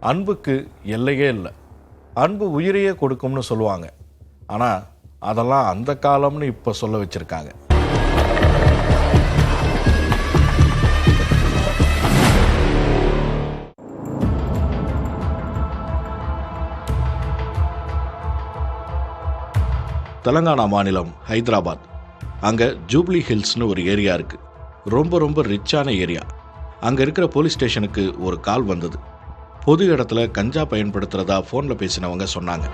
அன்புக்கு எல்லையே இல்லை. அன்பு உயிரையே கொடுக்கும்னு சொல்லுவாங்க. ஆனால் அதெல்லாம் அந்த காலம்னு இப்போ சொல்ல வச்சுருக்காங்க. தெலங்கானா மாநிலம் ஹைதராபாத். அங்கே ஜூப்ளி ஹில்ஸ்னு ஒரு ஏரியா இருக்குது. ரொம்ப ரிச்சான ஏரியா. அங்கே இருக்கிற போலீஸ் ஸ்டேஷனுக்கு ஒரு கால் வந்தது. பொது இடத்துல கஞ்சா பயன்படுத்துகிறதா ஃபோனில் பேசினவங்க சொன்னாங்க.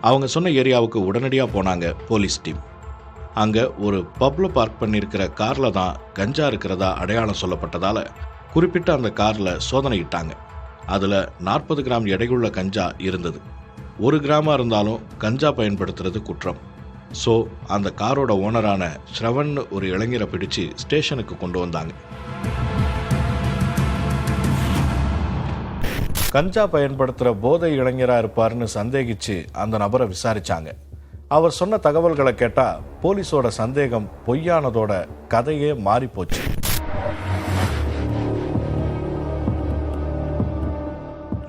அவங்க சொன்ன ஏரியாவுக்கு உடனடியாக போனாங்க போலீஸ் டீம். அங்கே ஒரு பப்பில் பார்க் பண்ணியிருக்கிற காரில் தான் கஞ்சா இருக்கிறதா அடையாளம் சொல்லப்பட்டதால் குறிப்பிட்ட அந்த காரில் சோதனையிட்டாங்க. அதில் 40 கிராம் எடையுள்ள கஞ்சா இருந்தது. 1 கிராமாக இருந்தாலும் கஞ்சா பயன்படுத்துறது குற்றம். ஸோ அந்த காரோட ஓனரான ஸ்ரவன் ஒரு இளைஞரை பிடிச்சு ஸ்டேஷனுக்கு கொண்டு வந்தாங்க. கஞ்சா பயன்படுத்துகிற போதை இளைஞராக இருப்பார்னு சந்தேகிச்சு அந்த நபரை விசாரிச்சாங்க. அவர் சொன்ன தகவல்களை கேட்டால் போலீஸோட சந்தேகம் பொய்யானதோட கதையே மாறிப்போச்சு.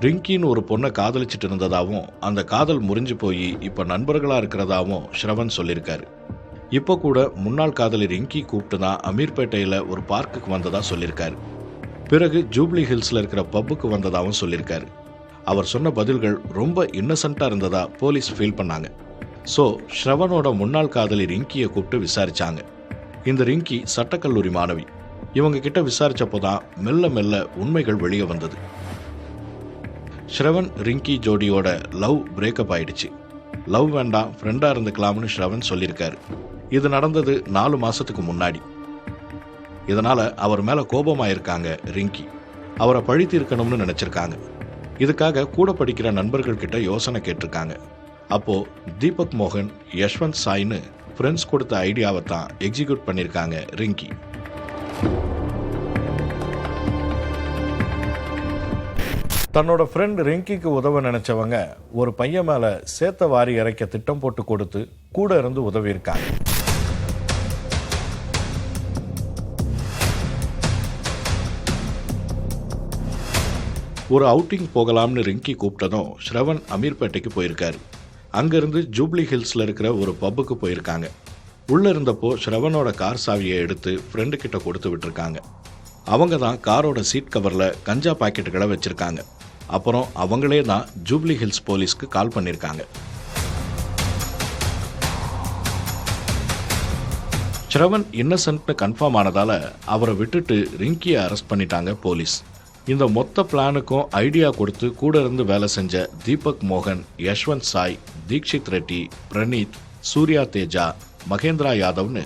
ரிங்கின்னு ஒரு பொண்ணை காதலிச்சிட்டு இருந்ததாகவும் அந்த காதல் முறிஞ்சு போய் இப்போ நண்பர்களாக இருக்கிறதாவும் ஸ்ரவன் சொல்லியிருக்காரு. இப்போ கூட முன்னாள் காதலி ரிங்கி கூப்பிட்டு தான் அமீர்பேட்டையில் ஒரு பார்க்குக்கு வந்ததா சொல்லியிருக்காரு. பிறகு ஜூப்ளி ஹில்ஸில் இருக்கிற பப்புக்கு வந்ததாகவும் சொல்லியிருக்காரு. அவர் சொன்ன பதில்கள் ரொம்ப இன்னசென்ட்டாக இருந்ததா போலீஸ் ஃபீல் பண்ணாங்க. ஸோ ஸ்ரவனோட முன்னாள் காதலி ரிங்கியை கூப்பிட்டு விசாரிச்சாங்க. இந்த ரிங்கி சட்டக்கல்லூரி மாணவி. இவங்க கிட்ட விசாரிச்சப்போ தான் மெல்ல உண்மைகள் வெளியே வந்தது. ஸ்ரவன் ரிங்கி ஜோடியோட லவ் பிரேக்கப் ஆயிடுச்சு. லவ் வேண்டாம், ஃப்ரெண்டாக இருந்துக்கலாம்னு ஸ்ரவன் சொல்லியிருக்காரு. இது நடந்தது 4 மாசத்துக்கு முன்னாடி. இதனால அவர் மேல கோபமாயிருக்காங்க ரிங்கி. அவரை பழி தீர்க்கணும்னு நினைச்சிருக்காங்க. இதுக்காக கூட படிக்கிற நண்பர்கள் கிட்ட யோசனை கேட்டிருக்காங்க. அப்போ தீபக் மோகன், யஷ்வந்த் சாய்னு ஃப்ரெண்ட்ஸ் கொடுத்த ஐடியாவை தான் எக்ஸிக்யூட் பண்ணியிருக்காங்க ரிங்கி. தன்னோட ஃப்ரெண்ட் ரிங்கிக்கு உதவ நினைச்சவங்க ஒரு பையன் மேல சேத்த வாரி இறைக்க திட்டம் போட்டு கொடுத்து கூட இருந்து உதவி இருக்காங்க. ஒரு அவுட்டிங் போகலாம்னு ரிங்கி கூப்பிட்டதும் ஸ்ரவன் அமீர்பேட்டைக்கு போயிருக்காரு. அங்கிருந்து ஜூப்ளி ஹில்ஸ்ல இருக்கிற ஒரு பப்புக்கு போயிருக்காங்க. உள்ள இருந்தப்போ ஸ்ரவனோட கார் சாவியை எடுத்து ஃப்ரெண்டு கிட்ட கொடுத்து விட்டுருக்காங்க. அவங்க தான் காரோட சீட் கவர்ல கஞ்சா பாக்கெட்டுகளை வச்சிருக்காங்க. அப்புறம் அவங்களே தான் ஜூப்ளி ஹில்ஸ் போலீஸ்க்கு கால் பண்ணியிருக்காங்க. ஸ்ரவன் இன்னசென்ட்னு கன்ஃபார்ம் ஆனதால அவரை விட்டுட்டு ரிங்கியை அரெஸ்ட் பண்ணிட்டாங்க போலீஸ். இந்த மொத்த பிளானுக்கும் ஐடியா கொடுத்து கூட இருந்து வேலை செஞ்ச தீபக் மோகன், யஷ்வந்த் சாய், தீக்ஷித் ரெட்டி, பிரணீத், சூர்யா தேஜா, மகேந்திரா யாதவ்னு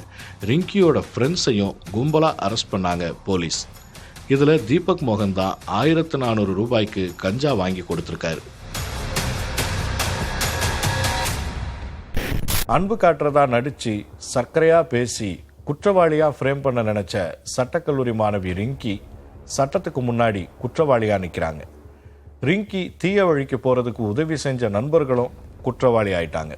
ரிங்கியோட ஃப்ரெண்ட்ஸையும் கும்பலா அரெஸ்ட் பண்ணாங்க போலீஸ். இதுல தீபக் மோகன் தான் 1400 ரூபாய்க்கு கஞ்சா வாங்கி கொடுத்திருக்காரு. அன்பு காட்டுறதா நடிச்சு சர்க்கரையா பேசி குற்றவாளியா ஃப்ரேம் பண்ண நினைச்ச சட்டக்கல்லூரி மாணவி ரிங்கி சட்டத்துக்கு முன்னாடி குற்றவாளியா நிற்கிறாங்க. ரிங்கி தீய வழிக்கு போறதுக்கு உதவி செஞ்ச நண்பர்களும் குற்றவாளி ஆயிட்டாங்க.